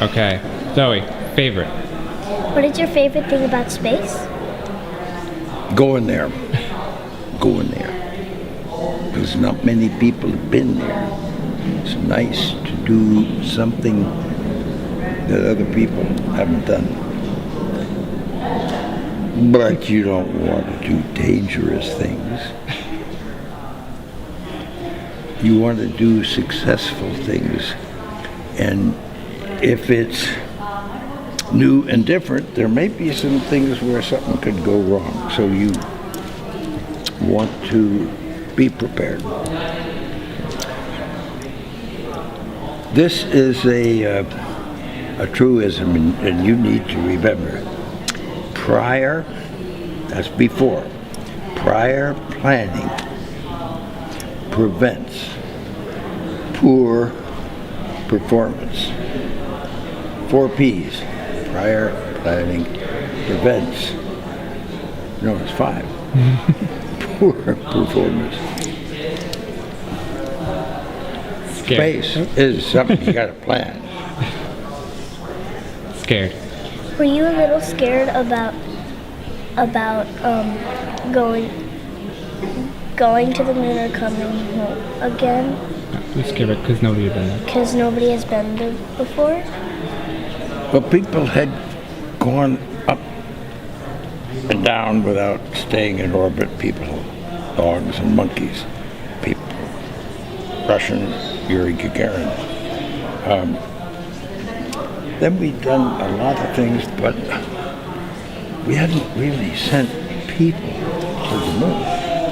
Okay. Zoe, favorite. What is your favorite thing about space? Go in there. Go in there. Because not many people have been there. It's nice to do something that other people haven't done. But you don't want to do dangerous things. You want to do successful things. And if it's new and different, there may be some things where something could go wrong. So you want to be prepared. This is a truism, and you need to remember. Prior, that's before, prior planning prevents poor performance. 4 P's. Prior planning prevents. No, it's 5. Poor performance. Scared. Space is something you got to plan. Scared. Were you a little scared about going to the moon or coming home again? I'm scared because nobody had been there. Because nobody has been there before? But people had gone up and down without staying in orbit. People, dogs and monkeys, people, Russian Yuri Gagarin. Then we'd done a lot of things, but we hadn't really sent people to the moon.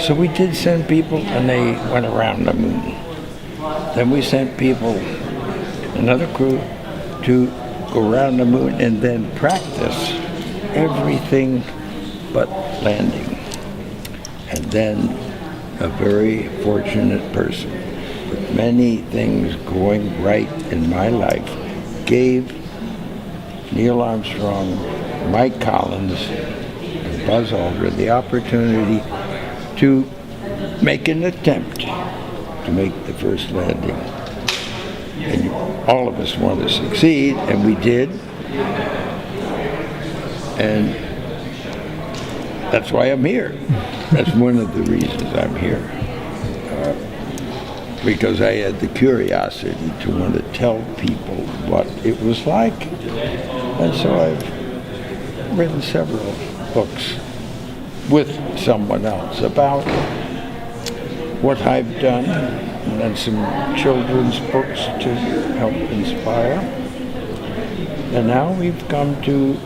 So we did send people, and they went around the moon. Then we sent people, another crew, to go around the moon and then practice everything but landing. And then a very fortunate person with many things going right in my life gave Neil Armstrong, Mike Collins, and Buzz Aldrin the opportunity to make an attempt to make the first landing. And all of us want to succeed, and we did. And that's why I'm here. That's one of the reasons I'm here. Because I had the curiosity to want to tell people what it was like. And so I've written several books with someone else about what I've done, and then some children's books to help inspire. And now we've come to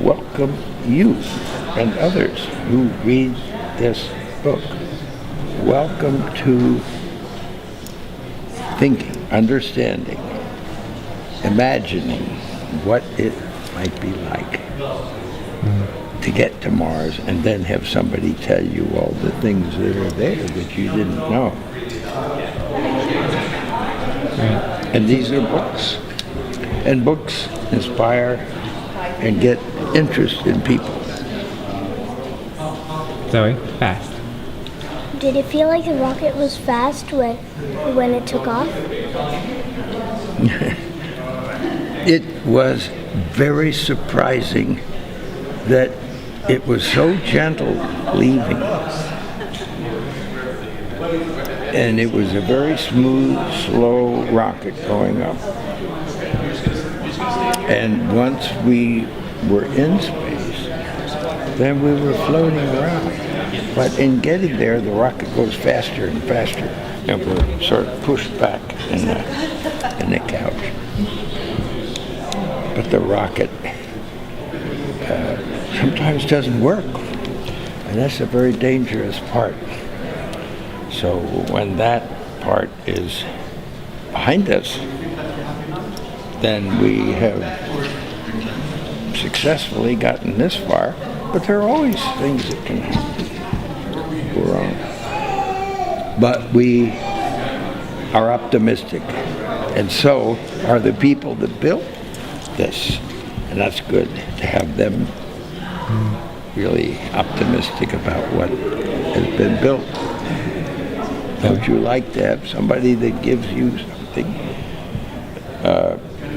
welcome you and others who read this book. Welcome to thinking, understanding, imagining what it might be like to get to Mars and then have somebody tell you all the things that are there that you didn't know. And these are books. And books inspire and get interest in people. Zoe, fast. Did it feel like the rocket was fast when it took off? It was very surprising that it was so gentle leaving. And it was a very smooth, slow rocket going up. And once we were in space, then we were floating around. But in getting there, the rocket goes faster and faster, and we're sort of pushed back in the couch. But the rocket sometimes doesn't work, and that's a very dangerous part. So when that part is behind us, then we have successfully gotten this far, but there are always things that can go wrong. But we are optimistic, and so are the people that built this, and that's good to have them really optimistic about what has been built. Don't you like to have somebody that gives you something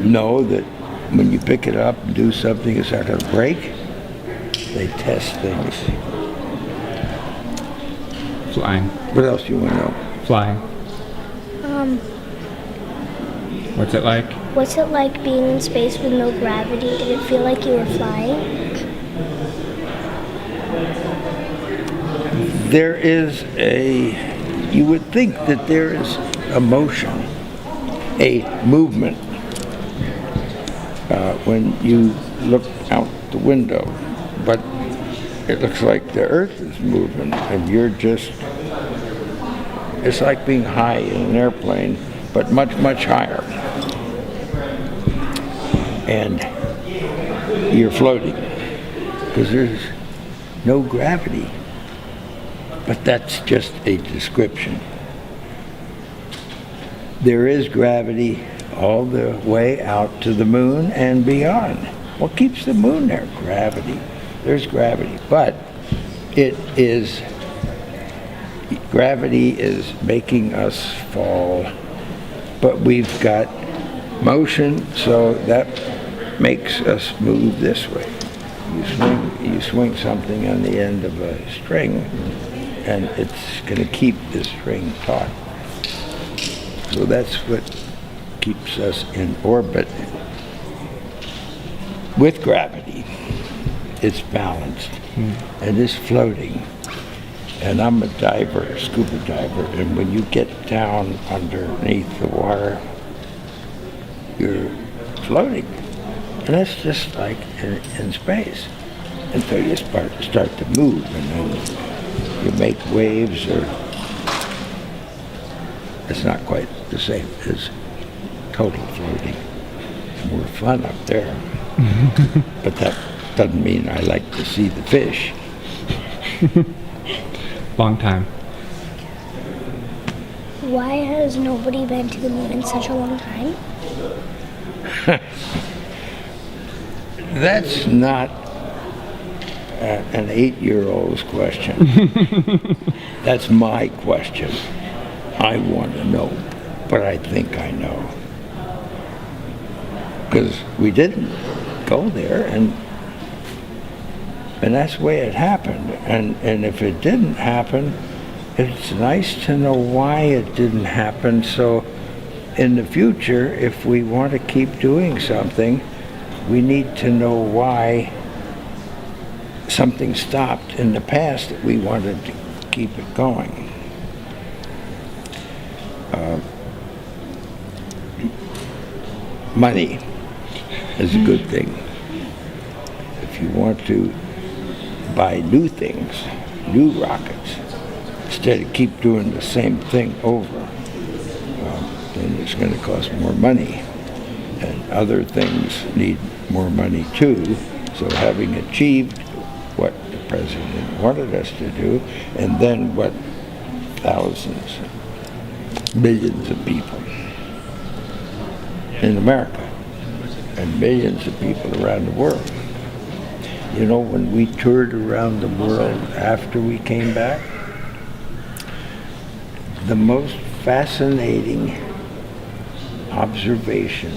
know that when you pick it up and do something, it's not going to break. They test things. Flying. What else do you want to know? Flying. What's it like? What's it like being in space with no gravity? Did it feel like you were flying? There is you would think that there is a motion, a movement when you look out the window, but it looks like the Earth is moving and you're just, it's like being high in an airplane, but much, much higher. And you're floating because there's no gravity. But that's just a description. There is gravity all the way out to the moon and beyond. What keeps the moon there? Gravity. There's gravity. But gravity is making us fall. But we've got motion, so that makes us move this way. You swing something on the end of a string, and it's going to keep the string taut. So that's what keeps us in orbit with gravity. It's balanced and it's floating. And I'm a diver, scuba diver, and when you get down underneath the water, you're floating. And that's just like in space until you start to move, and then you make waves, or it's not quite the same as total floating. More fun up there. But that doesn't mean I like to see the fish. Long time. Why has nobody been to the moon in such a long time? That's not an 8-year-old's question. That's my question. I want to know, but I think I know. Because we didn't go there, and that's the way it happened. And if it didn't happen, it's nice to know why it didn't happen. So in the future, if we want to keep doing something, we need to know why something stopped in the past that we wanted to keep it going. Money is a good thing. If you want to buy new things, new rockets, instead of keep doing the same thing over, then it's going to cost more money. And other things need more money too. So having achieved what the president wanted us to do, and then what thousands, millions of people in America, and millions of people around the world. You know, when we toured around the world after we came back, the most fascinating observation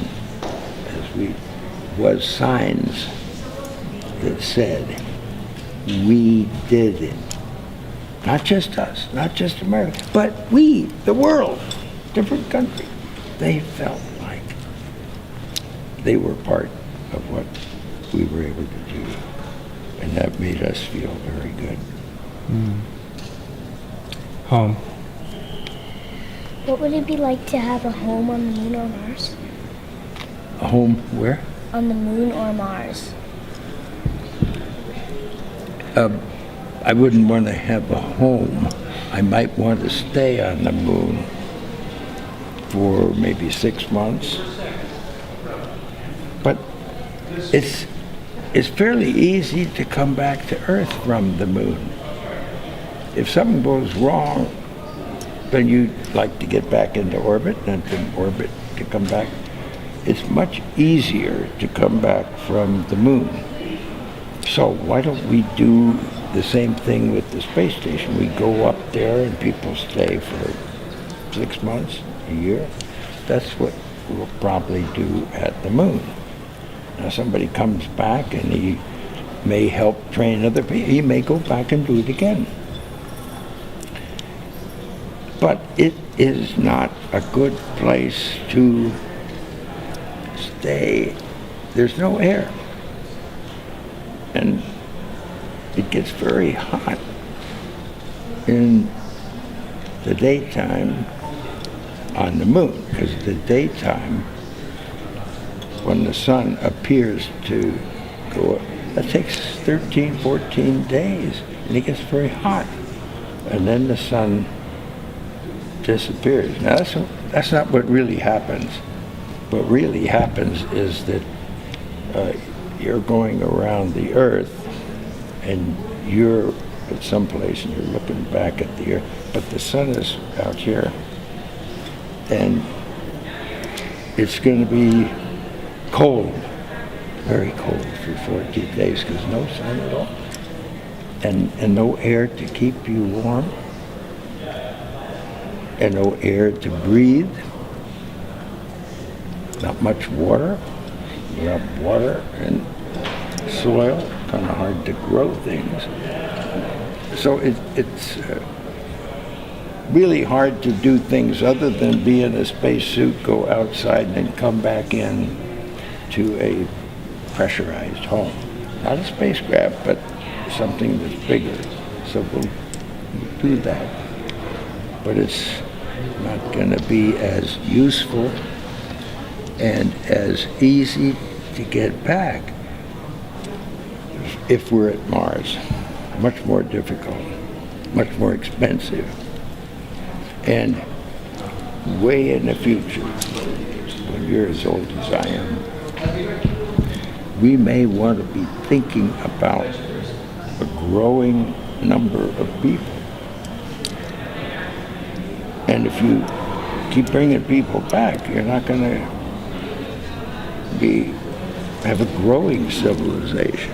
was signs that said, we did it. Not just us, not just America, but we, the world, different countries. They felt like they were part of what we were able to do. And that made us feel very good. Home. What would it be like to have a home on the moon or Mars? A home where? On the moon or Mars. I wouldn't want to have a home. I might want to stay on the moon for maybe 6 months. But it's fairly easy to come back to Earth from the moon. If something goes wrong, then you'd like to get back into orbit, and from orbit to come back. It's much easier to come back from the moon. So why don't we do the same thing with the space station? We go up there and people stay for 6 months, a year. That's what will probably do at the moon. Now somebody comes back and he may help train other people. He may go back and do it again. But it is not a good place to stay. There's no air. And it gets very hot in the daytime on the moon, because the daytime, when the sun appears to go up, that takes 13, 14 days, and it gets very hot. And then the sun disappears. Now that's not what really happens. What really happens is that you're going around the Earth, and you're at some place and you're looking back at the Earth, but the sun is out here, and it's going to be cold, very cold for 14 days, because no sun at all, and no air to keep you warm, and no air to breathe, not much water. You have water and soil, kind of hard to grow things. So it's really hard to do things other than be in a spacesuit, go outside, and then come back in to a pressurized home. Not a spacecraft, but something that's bigger. So we'll do that. But it's not going to be as useful and as easy to get back if we're at Mars. Much more difficult, much more expensive, and way in the future, when you're as old as I am, we may want to be thinking about a growing number of people. And if you keep bringing people back, you're not going to have a growing civilization.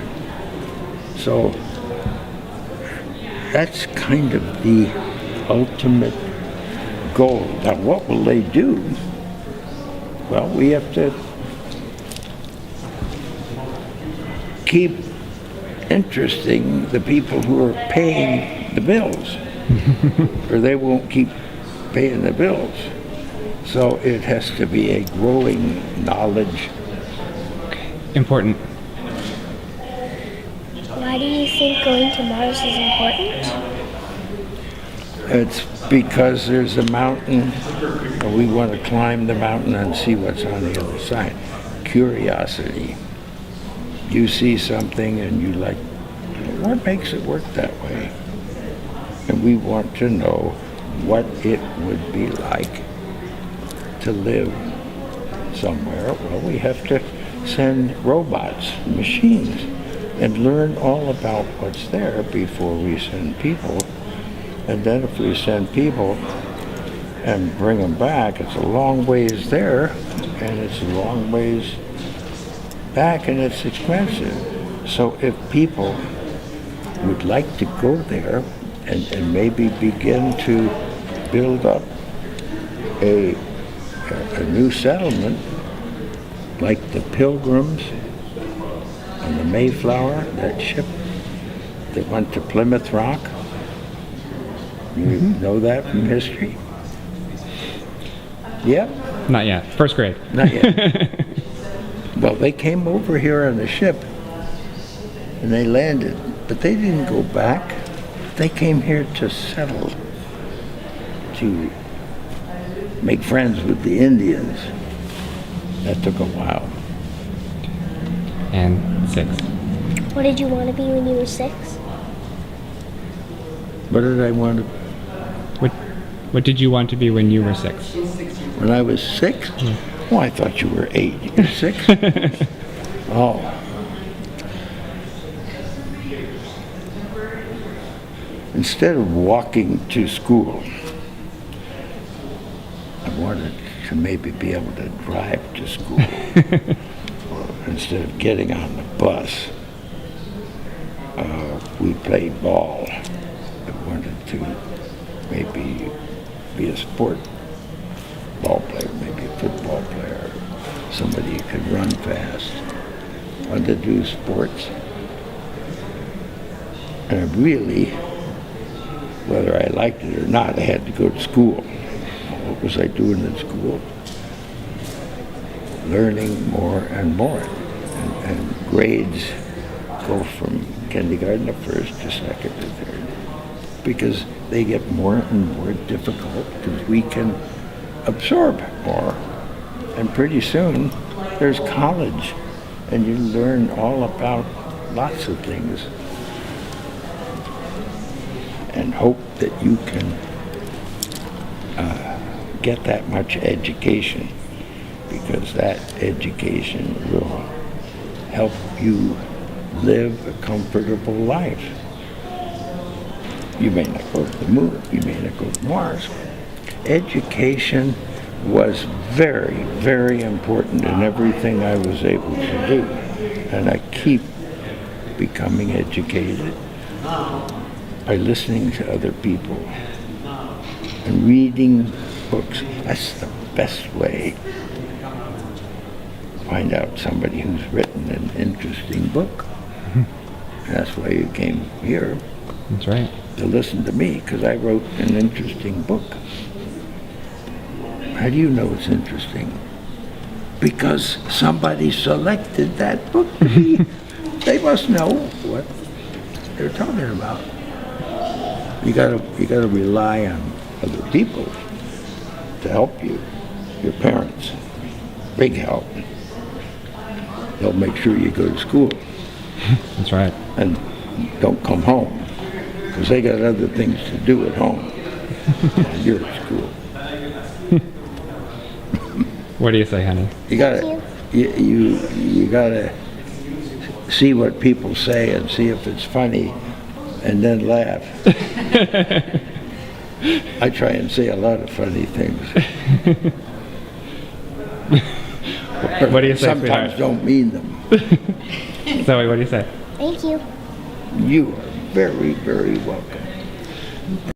So that's kind of the ultimate goal. Now, what will they do? Well, we have to keep interesting the people who are paying the bills, or they won't keep paying the bills. So it has to be a growing knowledge. Important. Why do you think going to Mars is important? It's because there's a mountain, and we want to climb the mountain and see what's on the other side. Curiosity. You see something and you like, what makes it work that way? And we want to know what it would be like to live somewhere. Well, we have to send robots, machines, and learn all about what's there before we send people. And then if we send people and bring them back, it's a long ways there, and it's a long ways back, and it's expensive. So if people would like to go there and maybe begin to build up a new settlement, like the Pilgrims on the Mayflower, that ship that went to Plymouth Rock. You know that from history? Yep. Not yet. First grade. Not yet. Well, they came over here on the ship and they landed, but they didn't go back. They came here to settle, to make friends with the Indians. That took a while. And 6. What did you want to be when you were 6? What did I want to? What did you want to be when you were 6? When I was 6? Yeah. Oh, I thought you were 8. You're 6? Oh. Instead of walking to school, I wanted to maybe be able to drive to school. Instead of getting on the bus, we played ball. I wanted to maybe be a sport ball player, maybe a football player, somebody who could run fast. Wanted to do sports. And really, whether I liked it or not, I had to go to school. What was I doing in school? Learning more and more. And grades go from kindergarten to first to second to third. Because they get more and more difficult because we can absorb more. And pretty soon, there's college. And you learn all about lots of things. And hope that you can get that much education, because that education will help you live a comfortable life. You may not go to the moon, you may not go to Mars. Education was very, very important in everything I was able to do. And I keep becoming educated by listening to other people and reading books. That's the best way to find out somebody who's written an interesting book. And that's why you came here. That's right. To listen to me, because I wrote an interesting book. How do you know it's interesting? Because somebody selected that book to be. They must know what they're talking about. You gotta rely on other people to help you. Your parents, big help. They'll make sure you go to school. That's right. And don't come home, because they got other things to do at home. While you're at school. What do you say, honey? You gotta, you gotta see what people say and see if it's funny, and then laugh. I try and say a lot of funny things. What do you say, Sometimes sweetheart? don't mean them. Zoe, what do you say? Thank you. You are very, very welcome.